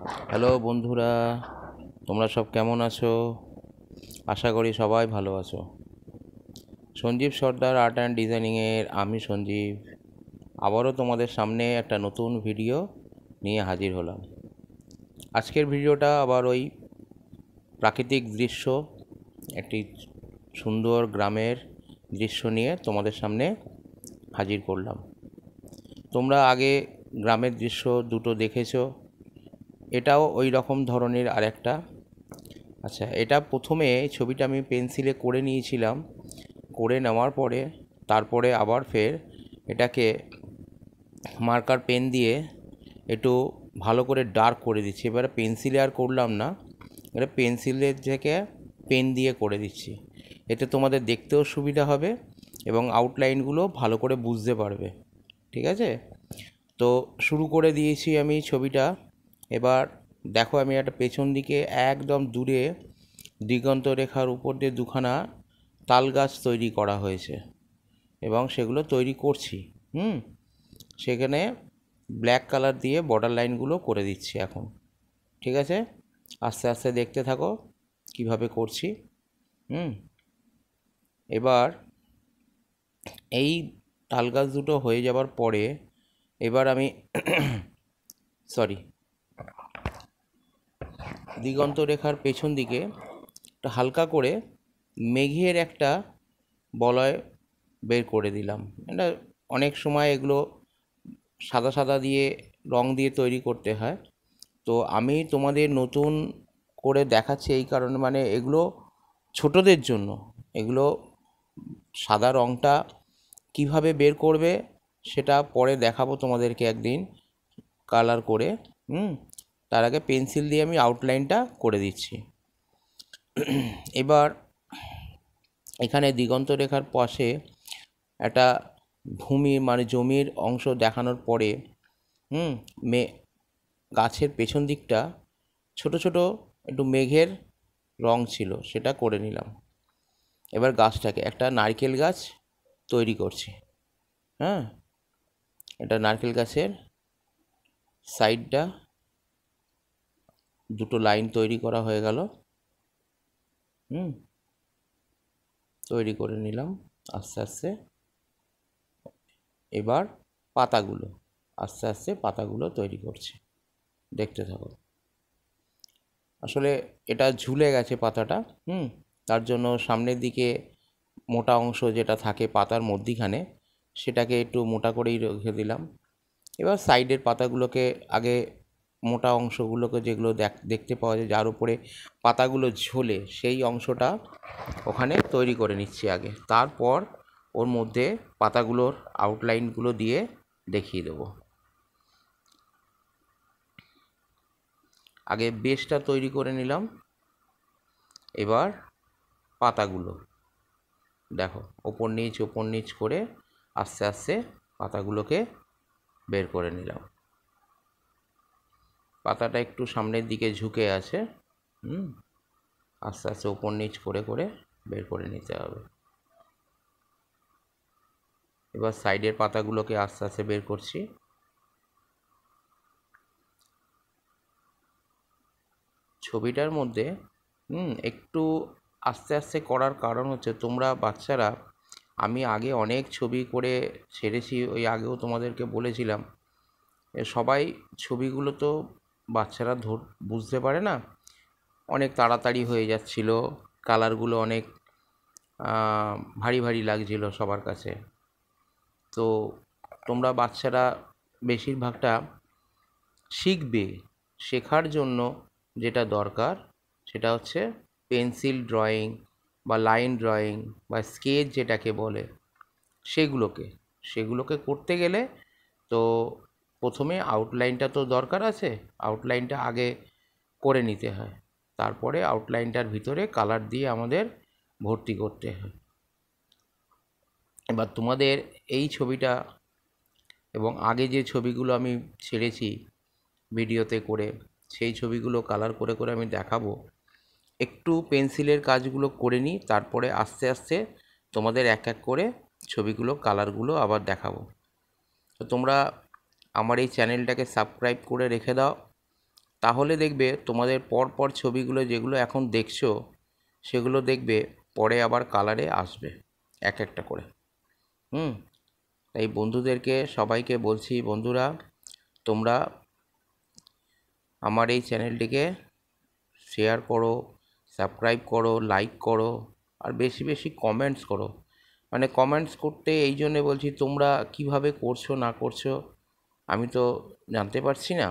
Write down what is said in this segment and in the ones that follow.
Hello বন্ধুরা, তোমরা সব কেমন আছো? আশা করি সবাই ভালো আছো। সঞ্জীব সর্দার আর্ট অ্যান্ড ডিজাইনিংয়ের আমি সঞ্জীব আবারও তোমাদের সামনে একটা নতুন ভিডিও নিয়ে হাজির হলাম। আজকের ভিডিওটা আবার ওই প্রাকৃতিক দৃশ্য, একটি সুন্দর গ্রামের দৃশ্য নিয়ে তোমাদের সামনে হাজির করলাম। তোমরা আগে গ্রামের দৃশ্য দুটো দেখেছো, এটাও ওই রকম ধরনের আরেকটা। আচ্ছা, এটা প্রথমে ছবিটা আমি পেন্সিলে করে নিয়েছিলাম, করে নেওয়ার পরে তারপরে আবার ফের এটাকে মার্কার পেন দিয়ে একটু ভালো করে ডার্ক করে দিচ্ছি। এবারে পেন্সিলে আর করলাম না, এটা পেন্সিলের থেকে পেন দিয়ে করে দিচ্ছি। এতে তোমাদের দেখতেও সুবিধা হবে এবং আউটলাইনগুলো ভালো করে বুঝতে পারবে। ঠিক আছে, তো শুরু করে দিয়েছি আমি ছবিটা। এবার দেখো, আমি একটা পেছন দিকে একদম দূরে দিগন্ত রেখার উপর দিয়ে দুখানা তাল গাছ তৈরি করা হয়েছে এবং সেগুলো তৈরি করছি। সেখানে ব্ল্যাক কালার দিয়ে বর্ডার লাইনগুলো করে দিচ্ছি এখন। ঠিক আছে, আস্তে আস্তে দেখতে থাকো কিভাবে করছি। এবার এই তাল গাছ দুটো হয়ে যাবার পরে এবার আমি দিগন্ত রেখার পেছন দিকে একটা হালকা করে মেঘের একটা বলয় বের করে দিলাম। এটা অনেক সময় এগুলো সাদা সাদা দিয়ে রং দিয়ে তৈরি করতে হয়, তো আমি তোমাদের নতুন করে দেখাচ্ছি এই কারণে, মানে এগুলো ছোটদের জন্য। এগুলো সাদা রংটা কিভাবে বের করবে সেটা পরে দেখাবো তোমাদেরকে একদিন কালার করে। তার আগে পেন্সিল দিয়ে আমি আউটলাইনটা করে দিচ্ছি। এবার এখানে দিগন্ত রেখার পাশে একটা ভূমি মানে জমির অংশ দেখানোর পরে গাছের পেছন দিকটা ছোট ছোট একটু মেঘের রং ছিল, সেটা করে নিলাম। এবার গাছটাকে একটা নারকেল গাছ তৈরি করছি। এটা নারকেল গাছের সাইডটা দুটো লাইন তৈরি করা হয়ে গেল। তৈরি করে নিলাম আস্তে আস্তে। এবার পাতাগুলো আস্তে আস্তে পাতাগুলো তৈরি করছি, দেখতে থাকো। আসলে এটা ঝুলে গেছে পাতাটা, তার জন্য সামনের দিকে মোটা অংশ যেটা থাকে পাতার মধ্যিখানে সেটাকে একটু মোটা করেই রেখে দিলাম। এবার সাইডের পাতাগুলোকে আগে মোটা অংশগুলোকে যেগুলো দেখতে পাওয়া যায় যার উপরে পাতাগুলো ঝোলে সেই অংশটা ওখানে তৈরি করে নিচ্ছি আগে, তারপর ওর মধ্যে পাতাগুলোর আউটলাইনগুলো দিয়ে দেখিয়ে দেবো। আগে বেসটা তৈরি করে নিলাম, এবার পাতাগুলো দেখো ওপর নিচ করে আস্তে আস্তে পাতাগুলোকে বের করে নিলাম। পাতাটা একটু সামনের দিকে ঝুঁকে আছে, আস্তে আস্তে ওপর নিচ করে বের করে নিতে হবে। এবার সাইডের পাতাগুলোকে আস্তে আস্তে বের করছি। ছবিটার মধ্যে একটু আস্তে আস্তে করার কারণ হচ্ছে তোমরা বাচ্চারা, আমি আগে অনেক ছবি করে ছেড়েছি, ওই আগেও তোমাদেরকে বলেছিলাম, সবাই ছবিগুলো তো বাচ্চারা বুঝতে পারে না, অনেক তাড়াতাড়ি হয়ে যাচ্ছিল, কালারগুলো অনেক ভারী ভারী লাগছিল সবার কাছে। তো তোমরা বাচ্চারা বেশিরভাগটা শিখবে, শেখার জন্য যেটা দরকার সেটা হচ্ছে পেন্সিল ড্রয়িং বা লাইন ড্রয়িং বা স্কেচ যেটাকে বলে, সেগুলোকে করতে গেলে তো প্রথমে আউটলাইনটা তো দরকার আছে, আউটলাইনটা আগে করে নিতে হয়, তারপরে আউটলাইনটার ভিতরে কালার দিয়ে আমাদের ভর্তি করতে হয়। এবার তোমাদের এই ছবিটা এবং আগে যে ছবিগুলো আমি ছেড়েছি ভিডিওতে করে, সেই ছবিগুলো কালার করে আমি দেখাবো। একটু পেন্সিলের কাজগুলো করে নিই, তারপরে আস্তে আস্তে তোমাদের এক এক করে ছবিগুলো কালারগুলো আবার দেখাবো। তো তোমরা আমার এই চ্যানেলটাকে সাবস্ক্রাইব করে রেখে দাও, তাহলে দেখবে তোমাদের পরপর ছবিগুলো যেগুলো এখন দেখছো সেগুলো দেখবে পরে আবার কালারে আসবে এক একটা করে। তাই বন্ধুদেরকে সবাইকে বলছি, বন্ধুরা তোমরা আমার এই চ্যানেলটিকে শেয়ার করো, সাবস্ক্রাইব করো, লাইক করো, আর বেশি বেশি কমেন্টস করো। মানে কমেন্টস করতে এই জন্যে বলছি, তোমরা কিভাবে করছো না করছো আমি তো জানতে পারছি না,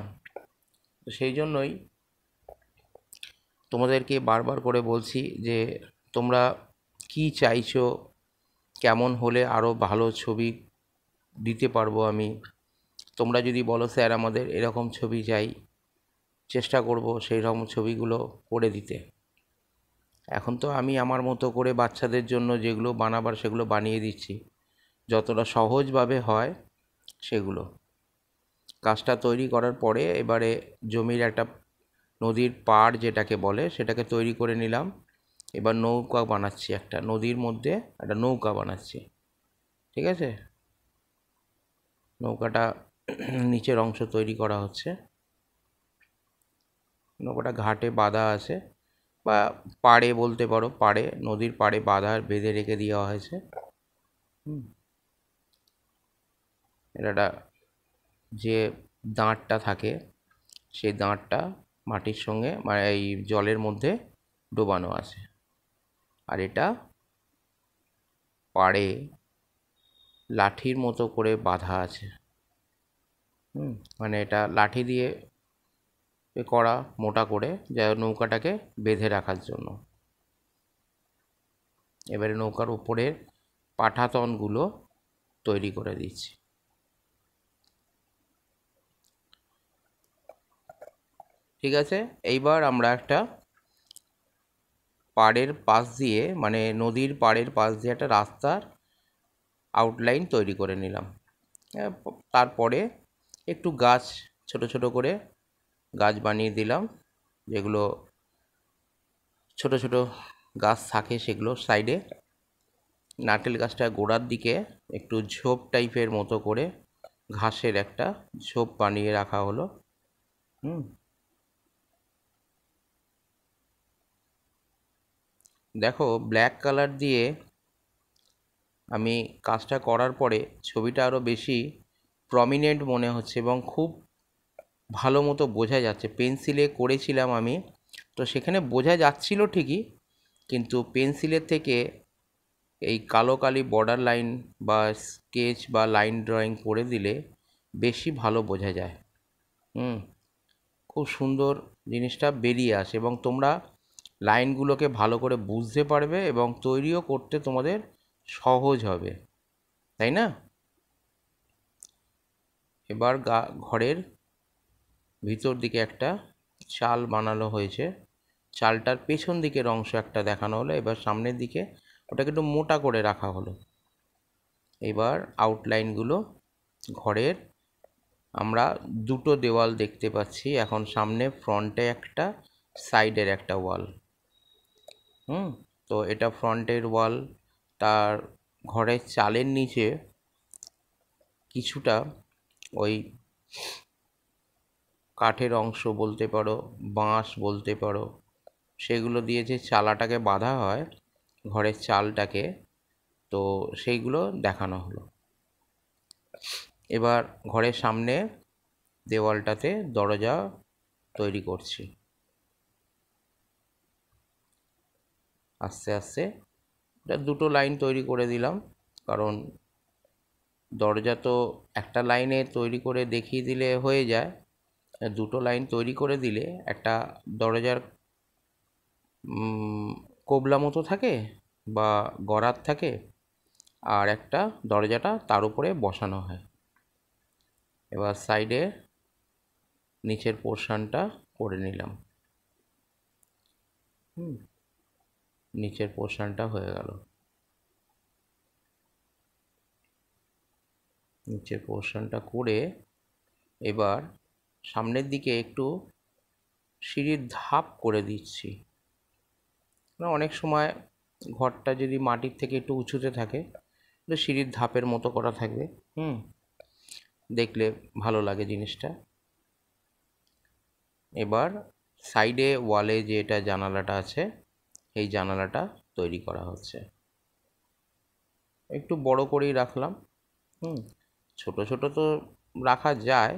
তো সেই জন্যই তোমাদেরকে বারবার করে বলছি যে তোমরা কি চাইছো, কেমন হলে আরও ভালো ছবি দিতে পারবো আমি। তোমরা যদি বলো স্যার আমাদের এরকম ছবি চাই, চেষ্টা করব সেই রকম ছবিগুলো করে দিতে। এখন তো আমি আমার মতো করে বাচ্চাদের জন্য যেগুলো বানাবার সেগুলো বানিয়ে দিচ্ছি, যতটা সহজভাবে হয় সেগুলো। কাজটা তৈরি করার পরে এবারে জমির একটা নদীর পাড় যেটাকে বলে সেটাকে তৈরি করে নিলাম। এবার নৌকা বানাচ্ছি, একটা নদীর মধ্যে একটা নৌকা বানাচ্ছি, ঠিক আছে। নৌকাটা নিচের অংশ তৈরি করা হচ্ছে, নৌকাটা ঘাটে বাঁধা আছে বা পাড়ে বলতে পারো, পাড়ে, নদীর পাড়ে বেঁধে রেখে দেওয়া হয়েছে। এটা যে দাঁড়টা থাকে সেই দাঁড়টা মাটির সঙ্গে মানে এই জলের মধ্যে ডোবানো আছে, আর এটা পাড়ে লাঠির মতো করে বাঁধা আছে। মানে এটা লাঠি দিয়ে করা, মোটা করে, যা নৌকাটাকে বেঁধে রাখার জন্য। এবারে নৌকার উপরের পাঠাতনগুলো তৈরি করে দিচ্ছি। ঠিক আছে, এইবার আমরা একটা পাড়ের পাশ দিয়ে, মানে নদীর পাড়ের পাশ দিয়ে একটা রাস্তার আউটলাইন তৈরি করে নিলাম। তারপরে একটু গাছ, ছোট ছোট করে গাছ বানিয়ে দিলাম, যেগুলো ছোট ছোট গাছ থাকে সেগুলো সাইডে। নারকেল গাছটা গোড়ার দিকে একটু ঝোপ টাইপের মতো করে ঘাসের একটা ঝোপ বানিয়ে রাখা হলো। দেখো ব্ল্যাক কালার দিয়ে আমি কাজটা করার পরে ছবিটা আরও বেশি প্রমিনেন্ট মনে হচ্ছে এবং খুব ভালো মতো বোঝা যাচ্ছে। পেন্সিলে করেছিলাম আমি, তো সেখানে বোঝা যাচ্ছিল ঠিকই, কিন্তু পেন্সিলের থেকে এই কালো কালি বর্ডার লাইন বা স্কেচ বা লাইন ড্রয়িং করে দিলে বেশি ভালো বোঝা যায়। খুব সুন্দর জিনিসটা বেরিয়ে আসে এবং তোমরা লাইনগুলোকে ভালো করে বুঝতে পারবে এবং তৈরিও করতে তোমাদের সহজ হবে, তাই না? এবার ঘরের ভিতর দিকে একটা চাল বানানো হয়েছে, চালটার পেছন দিকের অংশ একটা দেখানো হলো। এবার সামনের দিকে ওটাকে একটু মোটা করে রাখা হলো। এবার আউটলাইনগুলো ঘরের আমরা দুটো দেওয়াল দেখতে পাচ্ছি এখন, সামনে ফ্রন্টে একটা, সাইডের একটা ওয়াল। তো এটা ফ্রন্টের ওয়াল। তার ঘরের চালের নিচে কিছুটা ওই কাঠের অংশ বলতে পারো, বাঁশ বলতে পারো, সেগুলো দিয়ে যে চালাটাকে বাঁধা হয় ঘরের চালটাকে, তো সেইগুলো দেখানো হলো। এবার ঘরের সামনে দেওয়ালটাতে দরজা তৈরি করছি আস্তে আস্তে। এটা দুটো লাইন তৈরি করে দিলাম, কারণ দরজা তো একটা লাইনে তৈরি করে দেখিয়ে দিলে হয়ে যায়, দুটো লাইন তৈরি করে দিলে একটা দরজার কোবলা মতো থাকে বা গরাদ থাকে, আর একটা দরজাটা তার উপরে বসানো হয়। এবার সাইডে নিচের পোর্শনটা করে নিলাম। নিচের পোর্শনটা হয়ে গেল। নিচের পোর্শনটা করে এবার সামনের দিকে একটু সিঁড়ির ধাপ করে দিচ্ছি। অনেক সময় ঘরটা যদি মাটির থেকে একটু উঁচুতে থাকে, তো সিঁড়ির ধাপের মতো করা থাকবে, দেখলে ভালো লাগে জিনিসটা। এবার সাইডে ওয়ালে যে এটা জানালাটা আছে এই জানালাটা তৈরি করা হচ্ছে। একটু বড় করেই রাখলাম। ছোট ছোট তো রাখা যায়,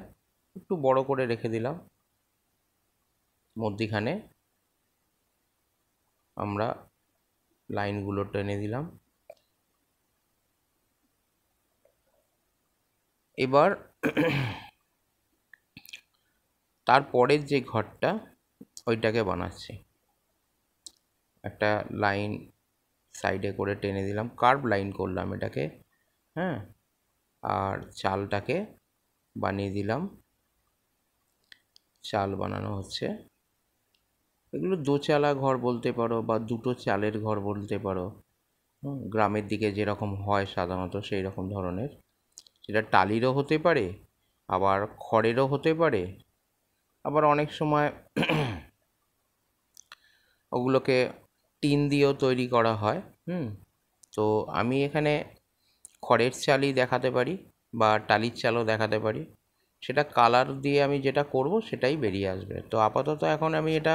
একটু বড় করে রেখে দিলাম। মধ্যিখানে আমরা লাইনগুলো টেনে দিলাম। এবার তারপরের যে ঘরটা ওইটাকে বানাচ্ছি। একটা লাইন সাইডে করে টেনে দিলাম, কার্ভ লাইন করলাম এটাকে, হ্যাঁ। আর চালটাকে বানিয়ে দিলাম। চাল বানানো হচ্ছে। এগুলো দোচালা ঘর বলতে পারো বা দুটো চালের ঘর বলতে পারো। গ্রামের দিকে যেরকম হয় সাধারণত সেই রকম ধরনের। সেটা টালিরও হতে পারে, আবার খড়েরও হতে পারে, আবার অনেক সময় ওগুলোকে টিন দিয়েও তৈরি করা হয়। তো আমি এখানে খড়ের চালই দেখাতে পারি বা টালির চালও দেখাতে পারি। সেটা কালার দিয়ে আমি যেটা করব সেটাই বেরিয়ে আসবে। তো আপাতত এখন আমি এটা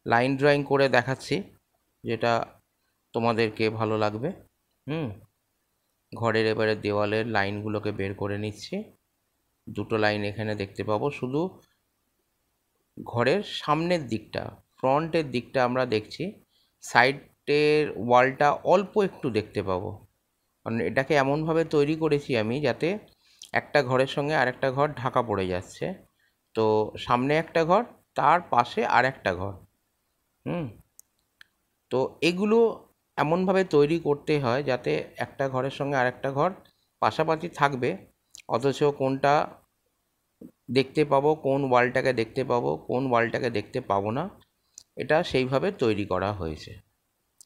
লাইন ড্রয়িং করে দেখাচ্ছি, যেটা তোমাদেরকে ভালো লাগবে। ঘরের এবারে দেওয়ালের লাইনগুলোকে বের করে নিচ্ছি। দুটো লাইন এখানে দেখতে পাবো। শুধু ঘরের সামনের দিকটা, ফ্রন্টের দিকটা আমরা দেখছি, সাইডের ওয়ালটা অল্প একটু দেখতে পাবো। কারণ এটাকে এমনভাবে তৈরি করেছি আমি যাতে একটা ঘরের সঙ্গে আরেকটা ঘর ঢাকা পড়ে যাচ্ছে। তো সামনে একটা ঘর, তার পাশে আর একটা ঘর। তো এগুলো এমনভাবে তৈরি করতে হয় যাতে একটা ঘরের সঙ্গে আরেকটা ঘর পাশাপাশি থাকবে, অথচ কোনটা দেখতে পাবো, কোন ওয়ালটাকে দেখতে পাবো, কোন ওয়ালটাকে দেখতে পাবো না, এটা সেইভাবে তৈরি করা হয়েছে।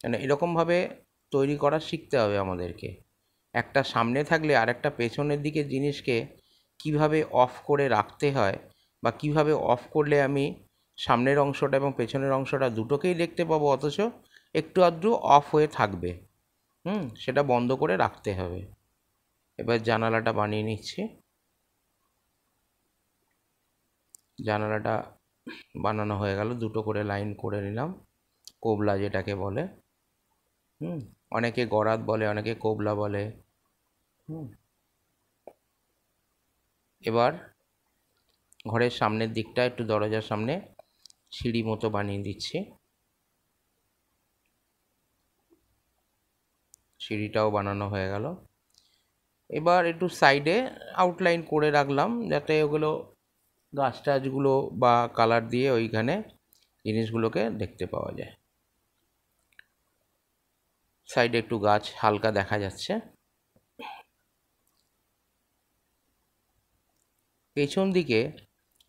মানে এরকমভাবে তৈরি করা শিখতে হবে আমাদেরকে। একটা সামনে থাকলে আর একটা পেছনের দিকে জিনিসকে কিভাবে অফ করে রাখতে হয়, বা কিভাবে অফ করলে আমি সামনের অংশটা এবং পেছনের অংশটা দুটোকেই দেখতে পাবো, অথচ একটু আধটু অফ হয়ে থাকবে। সেটা বন্ধ করে রাখতে হবে। এবার জানালাটা বানিয়ে নিচ্ছি। জানালাটা বানানো হয়ে গেল, দুটো করে লাইন করে নিলাম, কোবলা যেটাকে বলে। অনেকে গরাদ বলে, অনেকে কোবলা বলে। এবার ঘরের সামনের দিকটা একটু দরজার সামনে সিঁড়ি মতো বানিয়ে দিচ্ছি। সিঁড়িটাও বানানো হয়ে গেল। এবার একটু সাইডে আউটলাইন করে রাখলাম যাতে ওগুলো গাছ টাছগুলো বা কালার দিয়ে ওইখানে জিনিসগুলোকে দেখতে পাওয়া যায়। সাইডে একটু গাছ হালকা দেখা যাচ্ছে। পেছন দিকে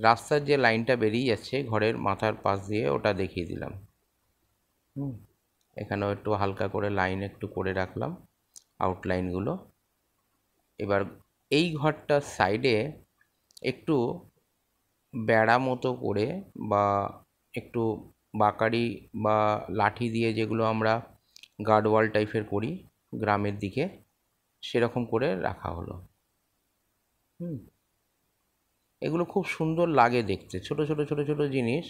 রাস্তার যে লাইনটা বেরিয়ে যাচ্ছে ঘরের মাথার পাশ দিয়ে, ওটা দেখিয়ে দিলাম। এখানেও একটু হালকা করে লাইন একটু করে রাখলাম, আউটলাইনগুলো। এবার এই ঘরটার সাইডে একটু বেড়া মতো করে বা একটু বাকারি বা লাঠি দিয়ে, যেগুলো আমরা গার্ডওয়াল টাইপের করি গ্রামের দিকে, সেরকম করে রাখা হলো। এগুলো খুব সুন্দর লাগে দেখতে, ছোট ছোট ছোট ছোট জিনিস,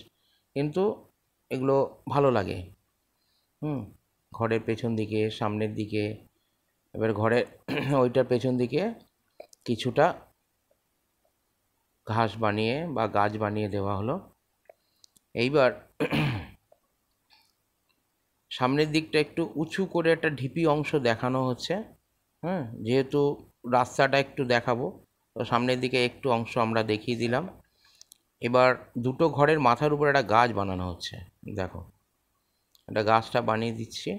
কিন্তু এগুলো ভালো লাগে। ঘরের পেছন দিকে, সামনের দিকে। এবার ঘরের ওইটার পেছন দিকে কিছুটা ঘাস বানিয়ে বা গাছ বানিয়ে দেওয়া হলো। এইবার সামনের দিকটা একটু উঁচু করে একটা ঢিপি অংশ দেখানো হচ্ছে। যেহেতু রাস্তাটা একটু দেখাবো, তো সামনের দিকে একটু অংশ আমরা দেখিয়ে দিলাম। এবার দুটো ঘরের মাথার উপর একটা গাছ বানানো হচ্ছে। দেখো, একটা গাছটা বানিয়ে দিচ্ছি।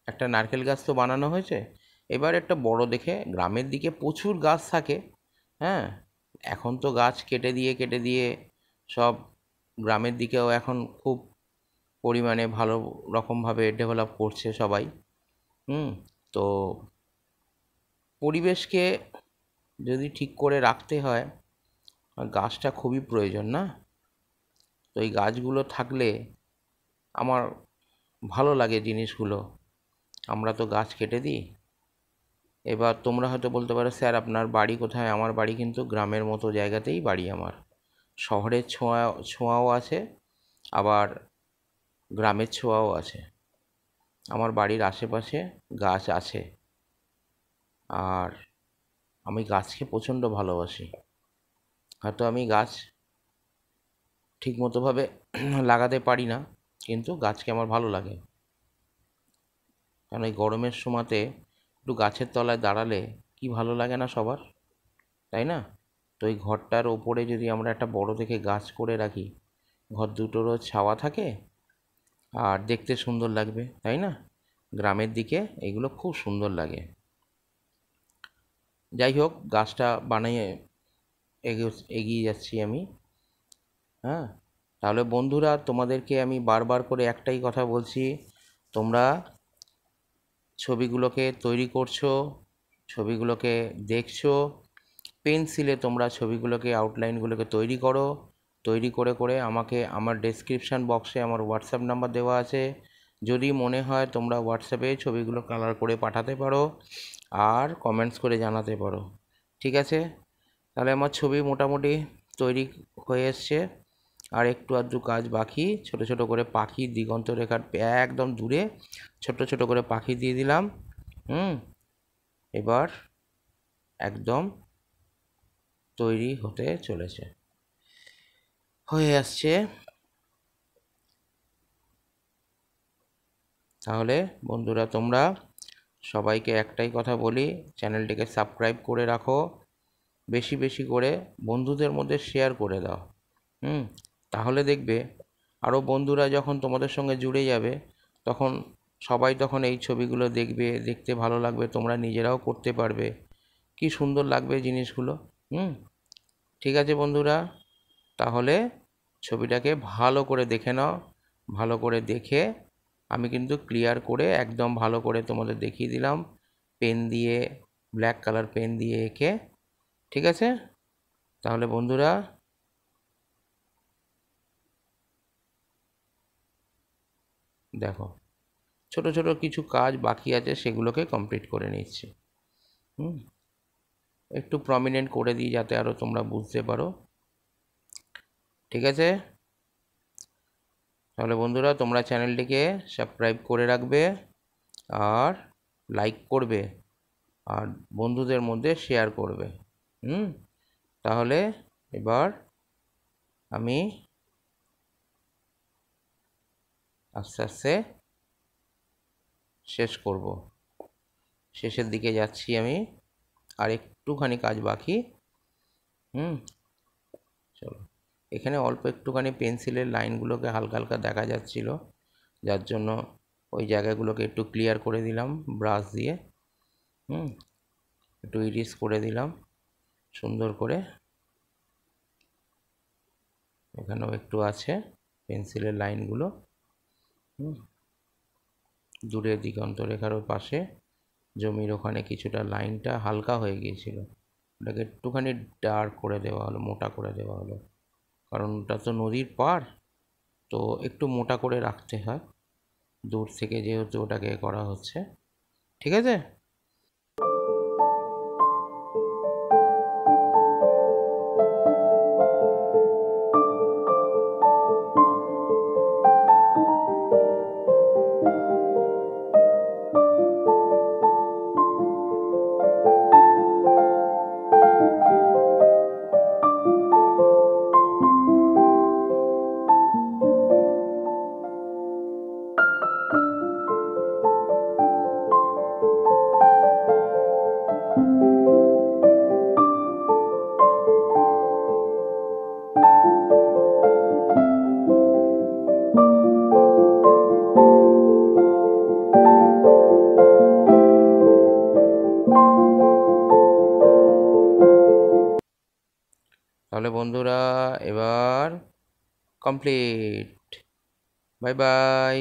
একটা নারকেল গাছ তো বানানো হয়েছে। এবার একটা বড় দেখে, গ্রামের দিকে প্রচুর গাছ থাকে। এখন তো গাছ কেটে দিয়ে সব গ্রামের দিকেও এখন খুব পরিমাণে ভালো রকমভাবে ডেভেলপ করছে সবাই। তো পরিবেশকে যদি ঠিক করে রাখতে হয়, গাছটা খুবই প্রয়োজন, না? তো এই গাছগুলো থাকলে আমার ভালো লাগে জিনিসগুলো। আমরা তো গাছ কেটে দিই। এবার তোমরা হয়তো বলতে পারো, স্যার আপনার বাড়ি কোথায়? আমার বাড়ি কিন্তু গ্রামের মতো জায়গাতেই বাড়ি আমার। শহরের ছোঁয়াও আছে, আবার গ্রামের ছোঁয়াও আছে। আমার বাড়ির আশেপাশে গাছ আছে, আর আমি গাছকে প্রচণ্ড ভালোবাসি। হয়তো আমি গাছ ঠিকমতোভাবে লাগাতে পারি না, কিন্তু গাছকে আমার ভালো লাগে। কারণ এই গরমের সময়তে একটু গাছের তলায় দাঁড়ালে কি ভালো লাগে না সবার, তাই না? তো এই ঘরটার ওপরে যদি আমরা একটা বড় দেখে গাছ করে রাখি, ঘর দুটোরও ছাওয়া থাকে আর দেখতে সুন্দর লাগবে, তাই না? গ্রামের দিকে এগুলো খুব সুন্দর লাগে। যাই হোক, গাছটা বানিয়ে এগিয়ে যাচ্ছি আমি। হ্যাঁ, তাহলে বন্ধুরা, তোমাদেরকে আমি বারবার করে একটাই কথা বলছি, তোমরা ছবিগুলোকে তৈরি করছো, ছবিগুলোকে দেখছো, পেন্সিলে তোমরা ছবিগুলোকে আউটলাইনগুলোকে তৈরি করো। তৈরি করে করে আমাকে আমার ডেসক্রিপশান বক্সে আমার হোয়াটসঅ্যাপ নাম্বার দেওয়া আছে, যদি মনে হয় তোমরা হোয়াটসঅ্যাপে ছবিগুলো কালার করে পাঠাতে পারো আর কমেন্টস করে জানাতে পারো। ঠিক আছে? তাহলে আমার ছবি মোটামুটি তৈরি হয়ে এসছে, আর একটু আধটু কাজ বাকি। ছোট ছোট করে পাখি, দিগন্ত রেখার একদম দূরে ছোট ছোট করে পাখি দিয়ে দিলাম। এবার একদম তৈরি হতে চলেছে, হয়ে আসছে। তাহলে বন্ধুরা, তোমরা সবাইকে একটাই কথা বলি, চ্যানেলটিকে সাবস্ক্রাইব করে রাখো, বেশি বেশি করে বন্ধুদের মধ্যে শেয়ার করে দাও। তাহলে দেখবে আরও বন্ধুরা যখন তোমাদের সঙ্গে জুড়ে যাবে, তখন সবাই তখন এই ছবিগুলো দেখবে, দেখতে ভালো লাগবে, তোমরা নিজেরাও করতে পারবে, কি সুন্দর লাগবে জিনিসগুলো। ঠিক আছে বন্ধুরা, তাহলে ছবিটাকে ভালো করে দেখে নাও। ভালো করে দেখে আমি কিন্তু ক্লিয়ার করে একদম ভালো করে তোমাদের দেখিয়ে দিলাম, পেন দিয়ে, ব্ল্যাক কালার পেন দিয়ে এঁকে। ঠিক আছে? তাহলে বন্ধুরা, দেখো, ছোট ছোট কিছু কাজ বাকি আছে, সেগুলোকে কমপ্লিট করে নিচ্ছি। একটু প্রমিনেন্ট করে দিই যাতে আরও তোমরা বুঝতে পারো। ঠিক আছে? তাহলে বন্ধুরা, তোমরা চ্যানেলটিকে সাবস্ক্রাইব করে রাখবে আর লাইক করবে আর বন্ধুদের মধ্যে শেয়ার করবে। তাহলে এবার আমি আস্তে আস্তে শেষ করব, শেষের দিকে যাচ্ছি আমি, আর একটুখানি কাজ বাকি। চলো, এখানে অল্প একটুখানি পেন্সিলের লাইনগুলোকে হালকা হালকা দেখা যাচ্ছিল, যার জন্য ওই জায়গাগুলোকে একটু ক্লিয়ার করে দিলাম ব্রাশ দিয়ে। একটু ইরিস করে দিলাম সুন্দর করে। এখানেও একটু আছে পেন্সিলের লাইনগুলো। দূরে দিগন্ত রেখার ওই পাশে জমির ওখানে কিছুটা লাইনটা হালকা হয়ে গিয়েছিল, ওটাকে একটুখানি ডার্ক করে দেওয়া হলো, মোটা করে দেওয়া হলো, কারণ ওটা তো নদীর পাড়, তো একটু মোটা করে রাখতে হয় দূর থেকে, যেহেতু ওটাকে করা হচ্ছে। ঠিক আছে? তাহলে বন্ধুরা, এবার কমপ্লিট। Bye bye.